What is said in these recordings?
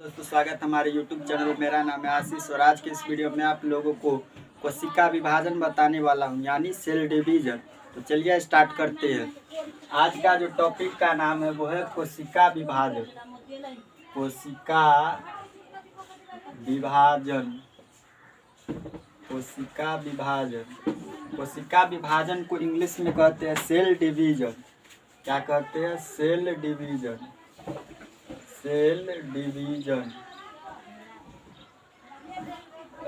दोस्तों स्वागत हमारे YouTube चैनल में। मेरा नाम है आशीष और आज के इस वीडियो में आप लोगों को कोशिका विभाजन बताने वाला हूं, यानी सेल डिवीजन। तो चलिए स्टार्ट करते हैं। आज का जो टॉपिक का नाम है वो है कोशिका विभाजन। कोशिका विभाजन, कोशिका विभाजन। कोशिका विभाजन को इंग्लिश में कहते हैं सेल डिवीजन। क्या कहते हैं? Cell division. Cell division,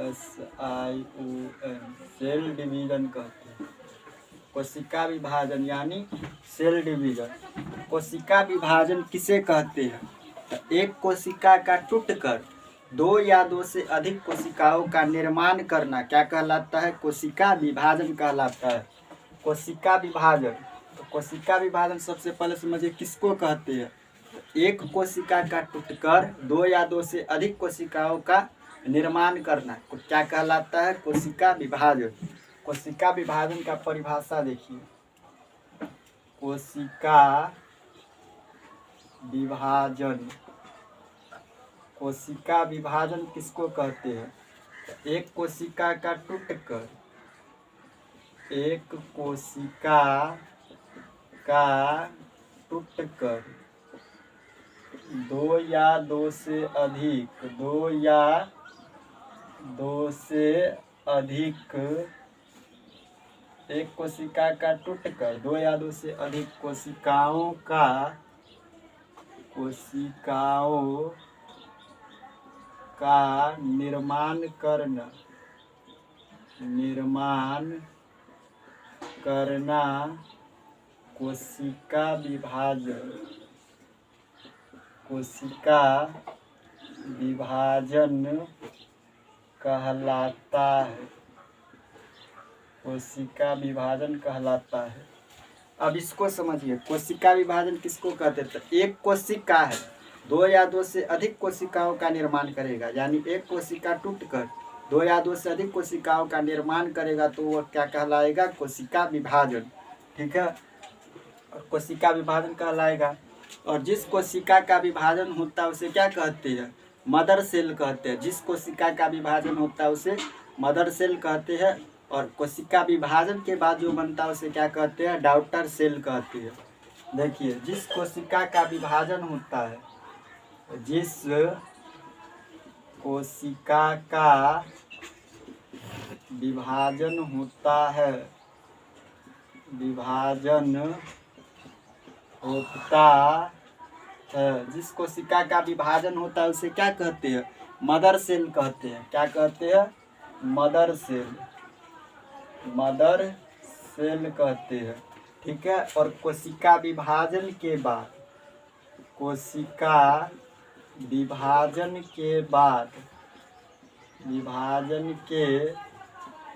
SION, cell division कहते हैं। कोशिका विभाजन यानी सेल डिवीजन। कोशिका विभाजन किसे कहते हैं? तो एक कोशिका का टूटकर दो या दो से अधिक कोशिकाओं का निर्माण करना क्या कहलाता है? कोशिका विभाजन कहलाता है। कोशिका विभाजन, तो कोशिका विभाजन सबसे पहले समझिए किसको कहते हैं। एक कोशिका का टूटकर दो या दो से अधिक कोशिकाओं का निर्माण करना क्या कहलाता है? कोशिका विभाजन। कोशिका विभाजन का परिभाषा देखिए। कोशिका विभाजन, कोशिका विभाजन किसको कहते हैं? एक कोशिका का टूटकर, एक कोशिका का टूटकर दो या दो से अधिक, दो या दो से अधिक, एक कोशिका का टूटकर दो या दो से अधिक कोशिकाओं का निर्माण करना कोशिका विभाजन, कोशिका विभाजन कहलाता है। कोशिका विभाजन कहलाता है। अब इसको समझिए, कोशिका विभाजन किसको कहते हैं? तो एक कोशिका है, दो या दो से अधिक कोशिकाओं का निर्माण करेगा, यानी एक कोशिका टूटकर दो या दो से अधिक कोशिकाओं का निर्माण करेगा तो वह क्या कहलाएगा? कोशिका विभाजन। ठीक है, और कोशिका विभाजन कहलाएगा। और जिस कोशिका का विभाजन होता है उसे क्या कहते हैं? मदर सेल कहते हैं। जिस कोशिका का विभाजन होता है उसे मदर सेल कहते हैं। और कोशिका विभाजन के बाद जो बनता है उसे क्या कहते हैं? डॉटर सेल कहते हैं। देखिए, जिस कोशिका का विभाजन होता है, जिस कोशिका का विभाजन होता है, जिस कोशिका का विभाजन होता है उसे क्या कहते हैं? मदर सेल कहते हैं। क्या कहते हैं? मदर सेल, मदर सेल कहते हैं। ठीक है, और कोशिका विभाजन के बाद, कोशिका विभाजन के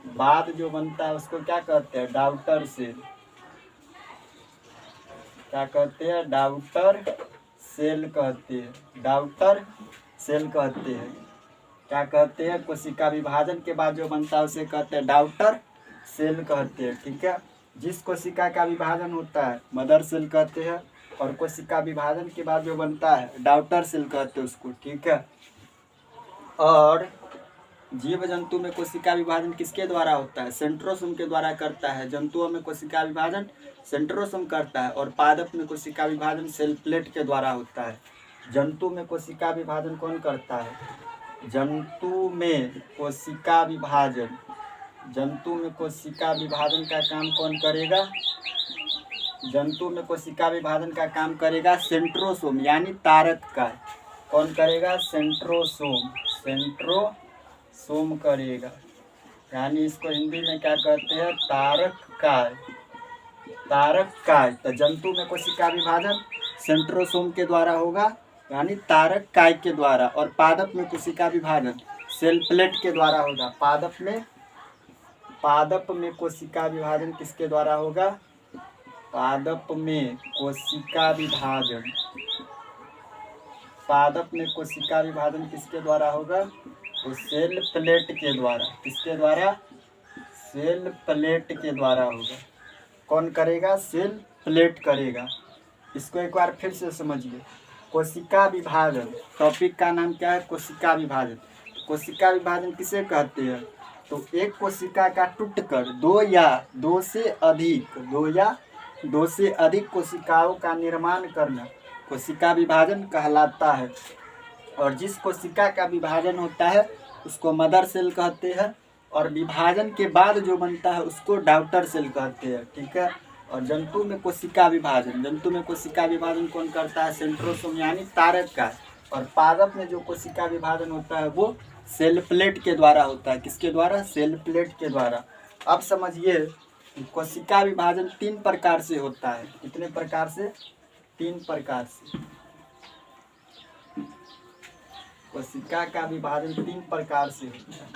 बाद जो बनता है उसको क्या कहते हैं? Daughter cell. क्या कहते हैं? डॉटर सेल कहते हैं। डॉटर सेल कहते हैं। क्या कहते हैं? कोशिका विभाजन के बाद जो बनता है उसे कहते हैं डॉटर सेल कहते हैं। ठीक है, जिस कोशिका का विभाजन होता है मदर सेल कहते हैं, और कोशिका विभाजन के बाद जो बनता है डॉटर सेल कहते हैं उसको। ठीक है, और जीव जंतु में कोशिका विभाजन किसके द्वारा होता है? सेंट्रोसोम के द्वारा करता है। जंतुओं में कोशिका विभाजन सेंट्रोसोम करता है, और पादप में कोशिका विभाजन सेल प्लेट के द्वारा होता है। जंतु में कोशिका विभाजन कौन करता है? जंतु में कोशिका विभाजन, जंतु में कोशिका विभाजन का काम कौन करेगा? जंतु में कोशिका विभाजन का काम करेगा सेंट्रोसोम, यानी तारककाय। कौन करेगा? सेंट्रोसोम, सेंट्रोसोम करेगा, यानी इसको हिंदी में क्या कहते हैं? तारककाय, तारककाय। तो जंतु में कोशिका विभाजन सेंट्रोसोम के द्वारा होगा, यानी तारककाय के द्वारा। और पादप में कोशिका विभाजन सेल प्लेट के द्वारा होगा। पादप में कोशिका विभाजन किसके द्वारा होगा? पादप में कोशिका विभाजन, पादप में कोशिका विभाजन किसके द्वारा होगा? तो सेल प्लेट के द्वारा। किसके द्वारा? सेल प्लेट के द्वारा होगा। कौन करेगा? सेल प्लेट करेगा। इसको एक बार फिर से समझिए। कोशिका विभाजन, टॉपिक का नाम क्या है? कोशिका विभाजन। कोशिका विभाजन किसे कहते हैं? तो एक कोशिका का टूटकर दो से अधिक कोशिकाओं का निर्माण करना कोशिका विभाजन कहलाता है। और जिस कोशिका का विभाजन होता है उसको मदर सेल कहते हैं, और विभाजन के बाद जो बनता है उसको डॉटर सेल कहते हैं। ठीक है। और जंतु में कोशिका विभाजन कौन करता है? सेंट्रोसोम यानी तारक का। और पादप में जो कोशिका विभाजन होता है वो सेल प्लेट के द्वारा होता है। किसके द्वारा? सेल प्लेट के द्वारा। अब समझिए कोशिका विभाजन 3 प्रकार से होता है। कितने प्रकार से? 3 प्रकार से। कोशिका का विभाजन 3 प्रकार से होता है।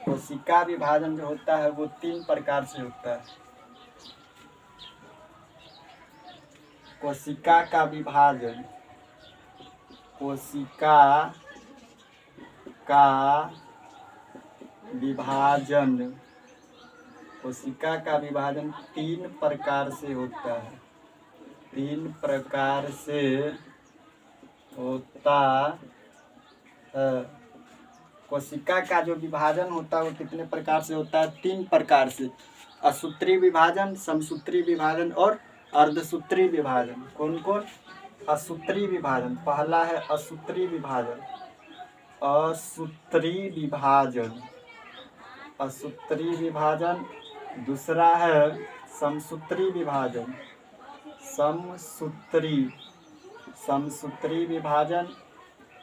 कोशिका विभाजन जो होता है वो 3 प्रकार से होता है। कोशिका का विभाजन, कोशिका का विभाजन 3 प्रकार से होता है। 3 प्रकार से होता है। कोशिका का जो विभाजन होता है वो कितने प्रकार से होता है? 3 प्रकार से। असूत्री विभाजन, समसूत्री विभाजन और अर्धसूत्री विभाजन। कौन कौन? असूत्री विभाजन। पहला है असूत्री विभाजन, दूसरा है समसूत्री विभाजन,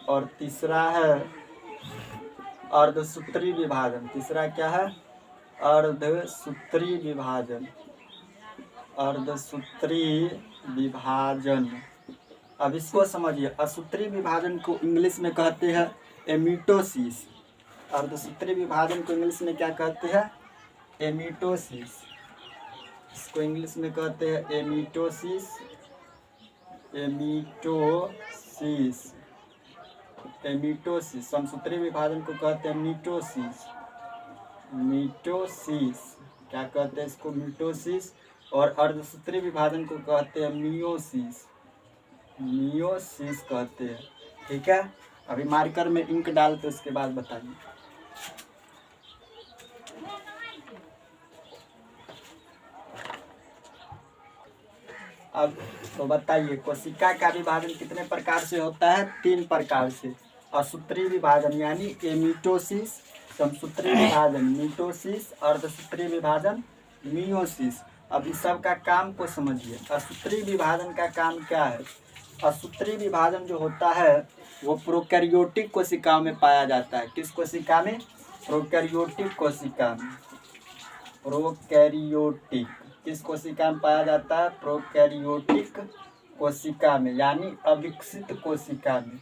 और तीसरा है अर्धसूत्री विभाजन। तीसरा क्या है? अर्धसूत्री विभाजन। अब इसको समझिए, असूत्री विभाजन को इंग्लिश में कहते हैं एमिटोसिस। अर्धसूत्री विभाजन को इंग्लिश में क्या कहते हैं? एमिटोसिस। इसको इंग्लिश में कहते हैं एमिटोसिस। समसूत्री विभाजन को कहते हैं मीटोसिस। क्या कहते हैं इसको? मीटोसिस। और अर्धसूत्री विभाजन को कहते हैं मियोसिस कहते हैं। ठीक है। अभी मार्कर में इंक डालते उसके बाद बताइए। अब तो बताइए कोशिका का विभाजन कितने प्रकार से होता है? 3 प्रकार से। असूत्री विभाजन यानी एमिटोसिस, समसूत्री विभाजन मीटोसिस, अर्धसूत्री विभाजन मियोसिस। अब इस सब का काम को समझिए। असूत्री विभाजन का काम क्या है? असूत्री विभाजन जो होता है वो प्रोकैरियोटिक कोशिकाओं में पाया जाता है। किस कोशिका में? प्रोकैरियोटिक कोशिका में। किस कोशिका में पाया जाता है? प्रोकैरियोटिक कोशिका में, यानी अविकसित कोशिका में।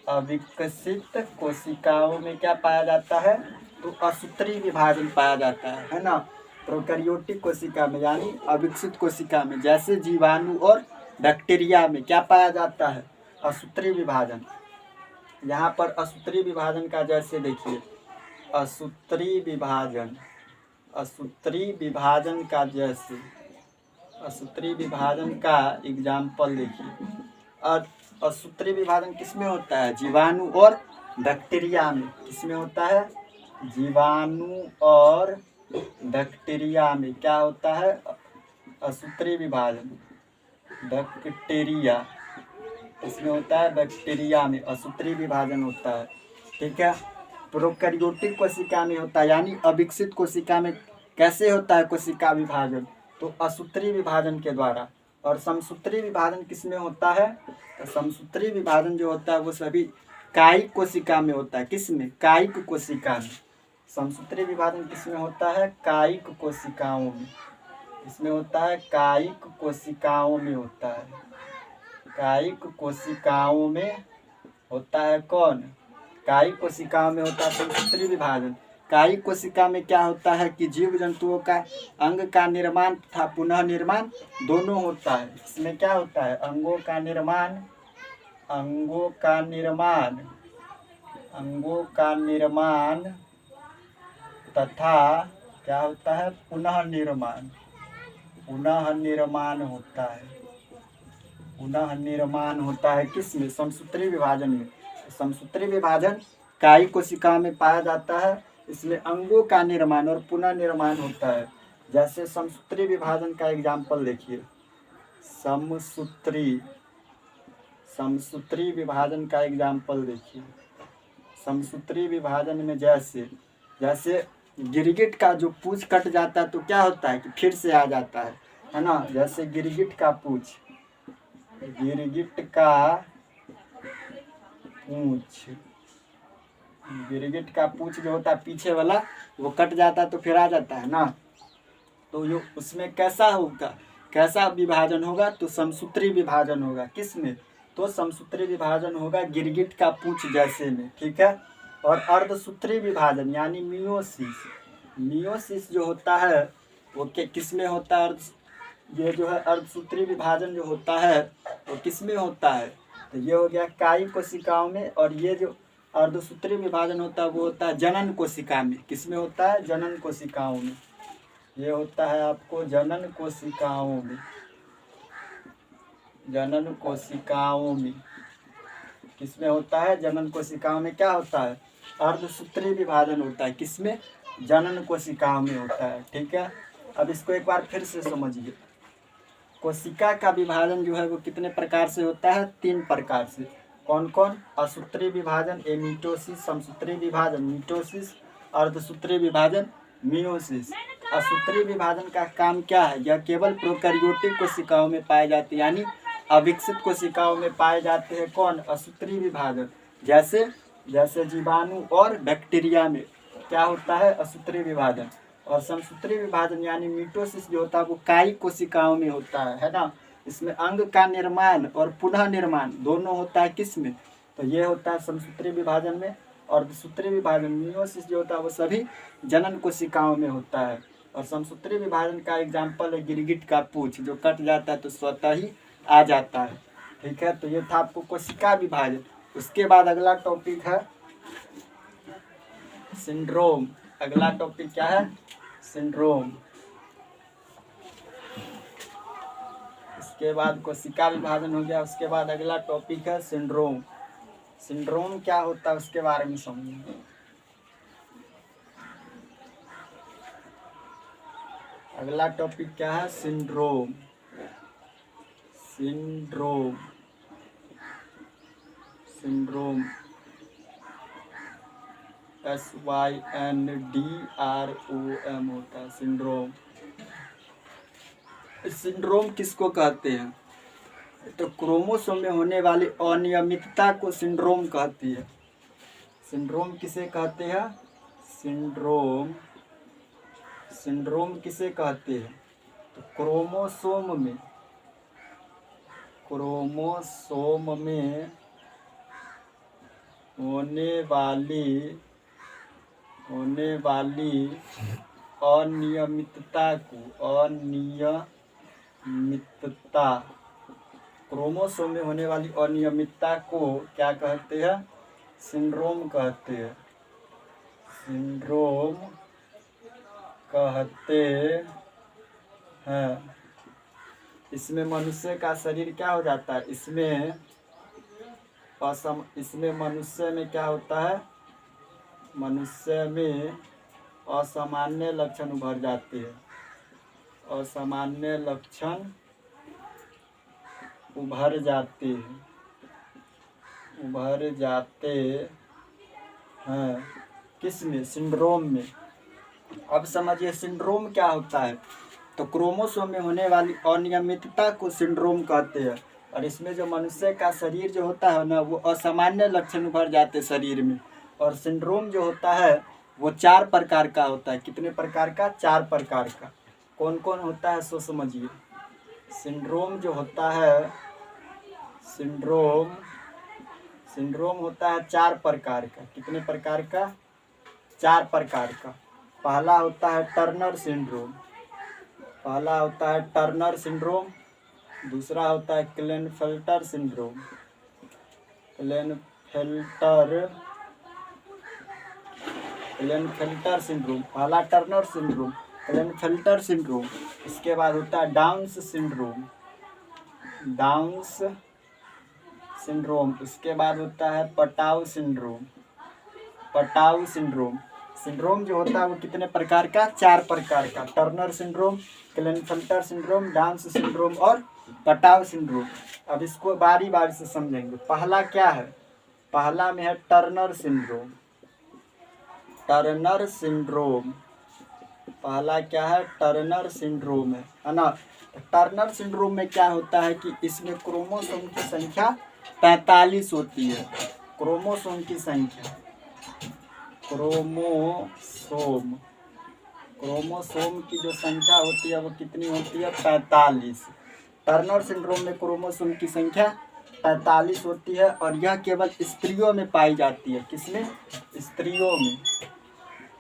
अविकसित कोशिकाओं में क्या पाया जाता है? तो असूत्री विभाजन पाया जाता है ना। प्रोकैरियोटिक कोशिका में यानी अविकसित कोशिका में, जैसे जीवाणु और बैक्टीरिया में क्या पाया जाता है? असूत्री विभाजन। यहाँ पर असूत्री विभाजन का जैसे देखिए, असूत्री विभाजन का एग्जाम्पल देखिए। असूत्री विभाजन किसमें होता है? जीवाणु और बैक्टीरिया में। किसमें होता है? जीवाणु और बैक्टीरिया में क्या होता है? असूत्री विभाजन। बैक्टीरिया इसमें होता है, बैक्टीरिया में असूत्री विभाजन होता है। ठीक है। प्रोकैरियोटिक कोशिका में होता है, यानी अविकसित कोशिका में कैसे होता है कोशिका विभाजन? तो असूत्री विभाजन के द्वारा। और समसूत्री विभाजन किसमें होता है? तो समसूत्री विभाजन जो होता है वो सभी कायिक कोशिका में होता है। किसमें? कायिक कोशिका में। समसूत्री विभाजन किसमें होता है? कायिक कोशिकाओं में। इसमें होता है कायिक कोशिकाओं में होता है। कायिक कोशिकाओं में होता है कौन? कायिक कोशिकाओं में होता है समसूत्री विभाजन। कायिक कोशिका में क्या होता है कि जीव जंतुओं का अंग का निर्माण तथा पुनः निर्माण दोनों होता है। इसमें क्या होता है? अंगों का निर्माण तथा क्या होता है? पुनः निर्माण होता है। पुनः निर्माण होता है किस में? समसूत्री विभाजन में। समसूत्री विभाजन कायी कोशिका में पाया जाता है। इसमें अंगों का निर्माण और पुनः निर्माण होता है। जैसे समसूत्री विभाजन का एग्जाम्पल देखिए, समसूत्री विभाजन का एग्जाम्पल देखिए। समसूत्री विभाजन में जैसे गिरगिट का जो पूंछ कट जाता है तो क्या होता है कि फिर से आ जाता है ना। जैसे गिरगिट का पूंछ जो होता है पीछे वाला, वो कट जाता है तो फिर आ जाता है ना। तो ये उसमें कैसा विभाजन होगा? तो समसूत्री विभाजन होगा। किस में? तो समसूत्री विभाजन होगा गिरगिट का पूंछ जैसे में, ठीक है। और अर्धसूत्री विभाजन यानी मियोसिस जो होता है वो किस में होता है? ये जो है अर्धसूत्री विभाजन जो होता है वो किस में होता है? तो ये हो गया कायी कोशिकाओं में। और ये जो अर्धसूत्री विभाजन होता है वो होता है जनन कोशिका में। किस में होता है? जनन कोशिकाओं में। ये होता है आपको जनन कोशिकाओं में। किसमें होता है? जनन कोशिकाओं में क्या होता है? अर्धसूत्री विभाजन होता है। किसमें? जनन कोशिकाओं में होता है, ठीक है। अब इसको एक बार फिर से समझिए। कोशिका का विभाजन जो है वो कितने प्रकार से होता है? 3 प्रकार से। कौन कौन? असूत्री विभाजन एमीटोसिस, समसूत्री विभाजन मीटोसिस, अर्धसूत्री विभाजन मियोसिस। असूत्री विभाजन का काम क्या है? यह केवल प्रोकैरियोटिक कोशिकाओं में पाए जाते हैं, यानी अविकसित कोशिकाओं में पाए जाते हैं। कौन? असूत्री विभाजन। जैसे जीवाणु और बैक्टीरिया में क्या होता है? असूत्री विभाजन। और समसूत्री विभाजन यानी मीटोसिस जो होता है वो कायी कोशिकाओं में होता है ना। इसमें अंग का निर्माण और पुनः निर्माण दोनों होता है। किस में? तो ये होता है समसूत्री विभाजन में। और सूत्री विभाजन मियोसिस जो होता है वो सभी जनन कोशिकाओं में होता है। और समसूत्री विभाजन का एग्जाम्पल है गिरगिट का पूंछ, जो कट जाता है तो स्वतः ही आ जाता है, ठीक है। तो ये था आपको कोशिका विभाजन। उसके बाद अगला टॉपिक है सिंड्रोम। अगला टॉपिक क्या है? सिंड्रोम। इसके बाद कोशिका विभाजन हो गया। उसके बाद अगला टॉपिक है सिंड्रोम। सिंड्रोम क्या होता है उसके बारे में समझेंगे। अगला टॉपिक क्या है? सिंड्रोम। SYNDROM होता है सिंड्रोम। सिंड्रोम किसको कहते हैं? तो क्रोमोसोम में होने वाली अनियमितता को सिंड्रोम कहती है। सिंड्रोम किसे कहते हैं? सिंड्रोम किसे कहते हैं? तो क्रोमोसोम में होने वाली अनियमितता क्रोमोसोम में होने वाली अनियमितता को क्या कहते हैं? सिंड्रोम कहते हैं। इसमें मनुष्य का शरीर क्या हो जाता है? इसमें मनुष्य में क्या होता है? मनुष्य में असामान्य लक्षण उभर जाते हैं। असामान्य लक्षण उभर जाते हैं। किस में? सिंड्रोम में। अब समझिए सिंड्रोम क्या होता है। तो क्रोमोसोम में होने वाली अनियमितता को सिंड्रोम कहते हैं। और इसमें जो मनुष्य का शरीर जो होता है ना, वो असामान्य लक्षण उभर जाते हैं शरीर में। और सिंड्रोम जो होता है वो 4 प्रकार का होता है। कितने प्रकार का? 4 प्रकार का। कौन कौन होता है सो समझिए। सिंड्रोम जो होता है, सिंड्रोम होता है 4 प्रकार का। कितने प्रकार का? 4 प्रकार का। पहला होता है टर्नर सिंड्रोम। दूसरा होता है क्लेनफेल्टर सिंड्रोम। पहला टर्नर सिंड्रोम, क्लेनफेल्टर सिंड्रोम। इसके बाद होता है डाउन्स सिंड्रोम। डाउन्स सिंड्रोम, उसके बाद होता है Patau syndrome. Patau syndrome, syndrome जो होता है वो कितने प्रकार का, 4 प्रकार का, Turner syndrome, Klinefelter syndrome, Down's syndrome और पटाउ सिंड्रोम। अब इसको बारी बारी से समझेंगे। पहला क्या है, पहला में है टर्नर सिंड्रोम। टर्नर सिंड्रोम, पहला क्या है, टर्नर सिंड्रोम है ना। टर्नर सिंड्रोम में क्या होता है कि इसमें क्रोमोसोम की संख्या 45 होती है। क्रोमोसोम की संख्या, क्रोमोसोम, क्रोमोसोम की जो संख्या होती है वो कितनी होती है, 45। टर्नर सिंड्रोम में क्रोमोसोम की संख्या 45 होती है और यह केवल स्त्रियों में पाई जाती है। किसमें, स्त्रियों में।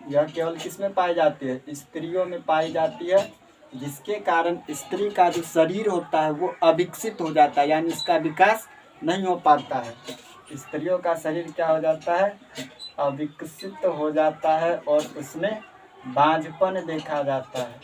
यह केवल किसमें पाई जाती है, स्त्रियों में पाई जाती है, जिसके कारण स्त्री का जो शरीर होता है वो अविकसित हो जाता है, यानी इसका विकास नहीं हो पाता है। स्त्रियों का शरीर क्या हो जाता है, अविकसित हो जाता है और उसमें बांझपन देखा जाता है,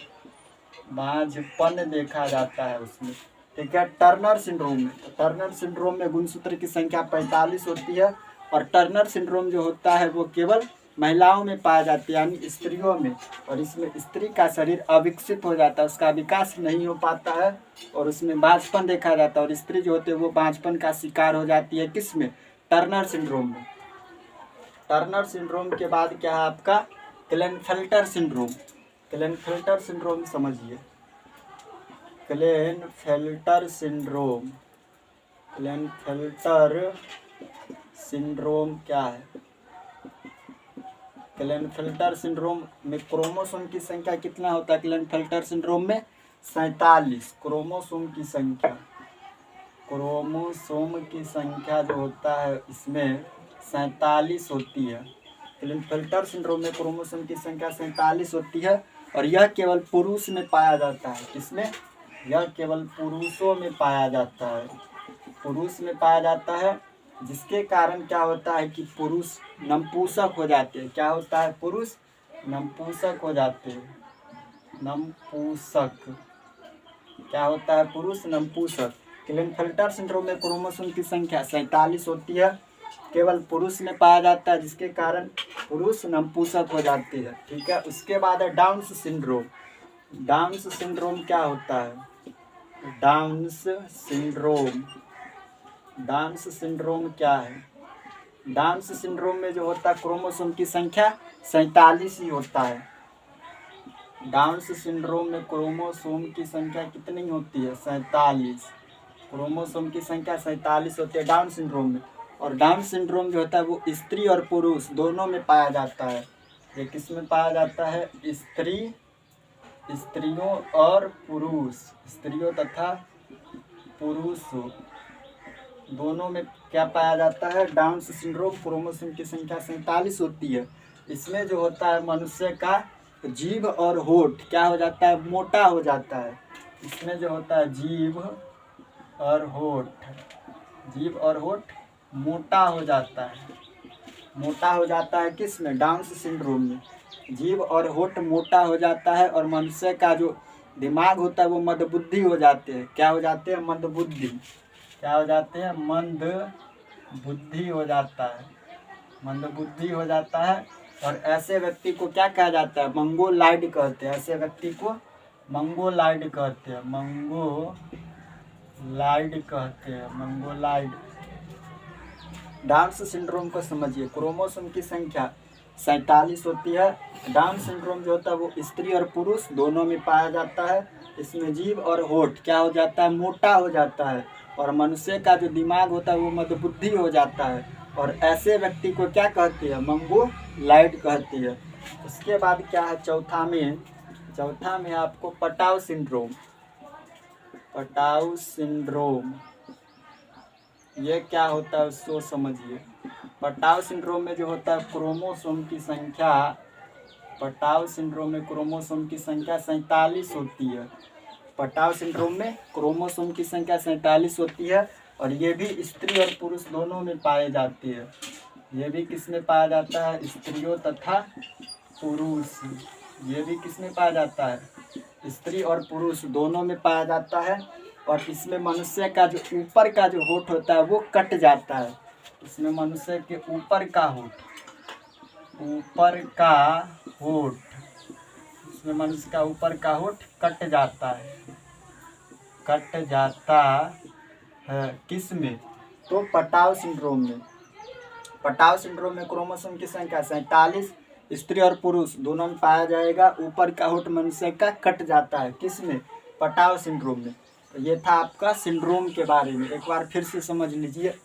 बांझपन देखा जाता है उसमें। ठीक है, टर्नर सिंड्रोम में, तो टर्नर सिंड्रोम में गुणसूत्र की संख्या 45 होती है और टर्नर सिंड्रोम जो होता है वो केवल महिलाओं में पाया जाता है, यानी स्त्रियों में। और इसमें स्त्री का शरीर अविकसित हो जाता है, उसका विकास नहीं हो पाता है और उसमें बांझपन देखा जाता है और स्त्री जो होती है वो बांझपन का शिकार हो जाती है। किसमें, टर्नर सिंड्रोम में। टर्नर सिंड्रोम के बाद क्या है आपका, क्लेनफेल्टर सिंड्रोम। क्लेनफेल्टर सिंड्रोम समझिए, क्लेनफेल्टर सिंड्रोम। क्लेनफेल्टर सिंड्रोम क्या है, क्लेनफेल्टर सिंड्रोम में क्रोमोसोम की संख्या कितना होता है, क्लेनफेल्टर सिंड्रोम में 47 क्रोमोसोम की संख्या। क्रोमोसोम की संख्या जो होता है इसमें 47 होती है। क्लेनफेल्टर सिंड्रोम में क्रोमोसोम की संख्या 47 होती है और यह केवल पुरुष में पाया जाता है। किसमें, यह केवल पुरुषों में पाया जाता है, पुरुष में पाया जाता है, जिसके कारण क्या होता है कि पुरुष नपुंसक हो जाते हैं। क्या होता है, पुरुष नपुंसक हो जाते हैं, नपुंसक। क्या होता है, पुरुष नपुंसक। क्लेनफेल्टर सिंड्रोम में क्रोमोसोम की संख्या 47 होती है, केवल पुरुष में पाया जाता है, जिसके कारण पुरुष नपुंसक हो जाती है। ठीक है, उसके बाद है डाउन्स सिंड्रोम। डाउन्स सिंड्रोम क्या होता है, डाउन्स सिंड्रोम। डाउन्स सिंड्रोम क्या है, डाउन्स सिंड्रोम में जो होता है क्रोमोसोम की संख्या 47 ही होता है। डाउन्स सिंड्रोम में क्रोमोसोम की संख्या कितनी होती है, 47। क्रोमोसोम की संख्या 47 होती है डाउन सिंड्रोम में। और डाउन सिंड्रोम जो होता है वो स्त्री और पुरुष दोनों में पाया जाता है। ये किस में पाया जाता है, स्त्रियों और पुरुष, स्त्रियों तथा पुरुषों दोनों में क्या पाया जाता है, डाउन सिंड्रोम। क्रोमोसोम की संख्या 47 होती है। इसमें जो होता है मनुष्य का जीभ और होठ क्या हो जाता है, मोटा हो जाता है। इसमें जो होता है जीभ और होठ मोटा हो जाता है, मोटा हो जाता है। किस में, डाउन सिंड्रोम में जीभ और होठ मोटा हो जाता है और मनुष्य का जो दिमाग होता है वो मंदबुद्धि हो जाते हैं। क्या हो जाते हैं, मंदबुद्धि। क्या हो जाते हैं, मंदबुद्धि हो जाता है, मंदबुद्धि हो जाता है। और ऐसे व्यक्ति को क्या कहा जाता है, मंगोलाइड कहते हैं। ऐसे व्यक्ति को मंगोलाइड कहते हैं, मंगोलाइड कहते हैं, मंगोलाइड। डाउन सिंड्रोम को समझिए, क्रोमोसोम की संख्या 47 होती है। डाउन सिंड्रोम जो होता है वो स्त्री और पुरुष दोनों में पाया जाता है। इसमें जीभ और होठ क्या हो जाता है, मोटा हो जाता है और मनुष्य का जो दिमाग होता है वो मंदबुद्धि हो जाता है। और ऐसे व्यक्ति को क्या कहते हैं, मंगोलाइड कहते हैं। उसके बाद क्या है, चौथा में आपको पटाउ सिंड्रोम। पटाउ सिंड्रोम ये क्या होता है उसको समझिए। पटाउ सिंड्रोम में जो होता है क्रोमोसोम की संख्या, पटाउ सिंड्रोम में क्रोमोसोम की संख्या 47 होती है। पटाउ सिंड्रोम में क्रोमोसोम की संख्या 47 होती है और ये भी स्त्री और पुरुष दोनों में पाए जाते हैं। ये भी किस में पाया जाता है, स्त्रियों तथा पुरुष। ये भी किस में पाया जाता है, स्त्री और पुरुष दोनों में पाया जाता है। और इसमें मनुष्य का जो ऊपर का जो होंठ होता है वो कट जाता है। इसमें मनुष्य के ऊपर का होंठ इसमें मनुष्य का ऊपर का होंठ कट जाता है किस में? तो पटाव सिंड्रोम में। पटाव सिंड्रोम में क्रोमोसोम की संख्या 47 स्त्री और पुरुष दोनों में पाया जाएगा। ऊपर का होंठ मनुष्य का कट जाता है किस में? पटाव सिंड्रोम में। तो ये था आपका सिंड्रोम के बारे में, एक बार फिर से समझ लीजिए।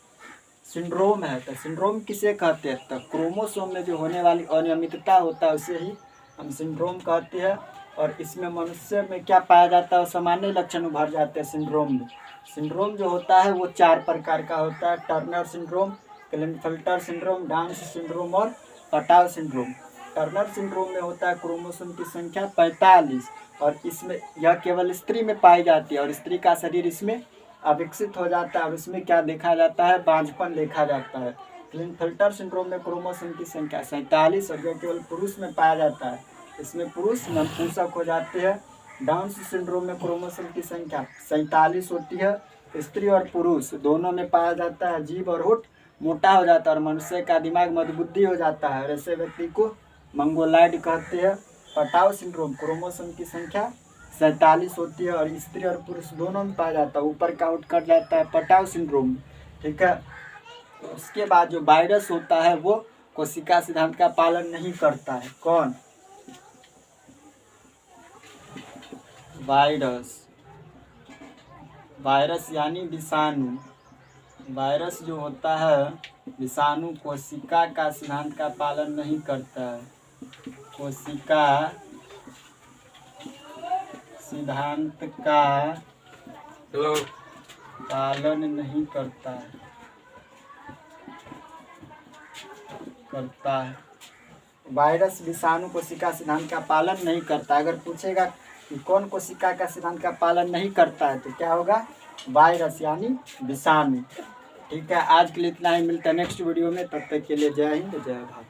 सिंड्रोम है तो सिंड्रोम किसे कहते हैं? तो क्रोमोसोम में जो होने वाली अनियमितता होता है उसे ही हम सिंड्रोम कहते हैं। और इसमें मनुष्य में क्या पाया जाता है? सामान्य लक्षण उभर जाते हैं सिंड्रोम में। सिंड्रोम जो होता है वो 4 प्रकार का होता है: Turner syndrome, Klinefelter syndrome, Down syndrome और पटाव सिंड्रोम। टर्नर सिंड्रोम में होता है क्रोमोसोम की संख्या 45 और इसमें यह केवल स्त्री में पाई जाती है और स्त्री का शरीर इसमें अविकसित हो जाता है और इसमें क्या देखा जाता है? बांझपन देखा जाता है। क्लिनफेल्टर सिंड्रोम में क्रोमोसोम की संख्या 47 और यह केवल पुरुष में पाया जाता है, इसमें पुरुष नपुंसक हो जाते हैं। डाउन सिंड्रोम में क्रोमोसोम की संख्या 47 होती है, स्त्री और पुरुष दोनों में पाया जाता है। जीभ और होंठ मोटा हो जाता है और मनुष्य का दिमाग मदबुद्धि हो जाता है, ऐसे व्यक्ति को मंगोलाइड कहते हैं। पटाव सिंड्रोम क्रोमोसोम की संख्या 47 होती है और स्त्री और पुरुष दोनों में पाया जाता है, ऊपर का होंठ कट जाता है पटाव सिंड्रोम, ठीक है। उसके बाद जो वायरस होता है वो कोशिका सिद्धांत का पालन नहीं करता है। कौन? वायरस यानी विषाणु। वायरस जो होता है विषाणु कोशिका का सिद्धांत का पालन नहीं करता है, कोशिका सिद्धांत का पालन नहीं करता है। वायरस विषाणु कोशिका सिद्धांत का पालन नहीं करता। अगर पूछेगा कि कौन कोशिका का सिद्धांत का पालन नहीं करता है तो क्या होगा? वायरस यानी विषाणु, ठीक है। आज के लिए इतना ही, मिलता है नेक्स्ट वीडियो में, तब तक के लिए जय हिंद जय भारत।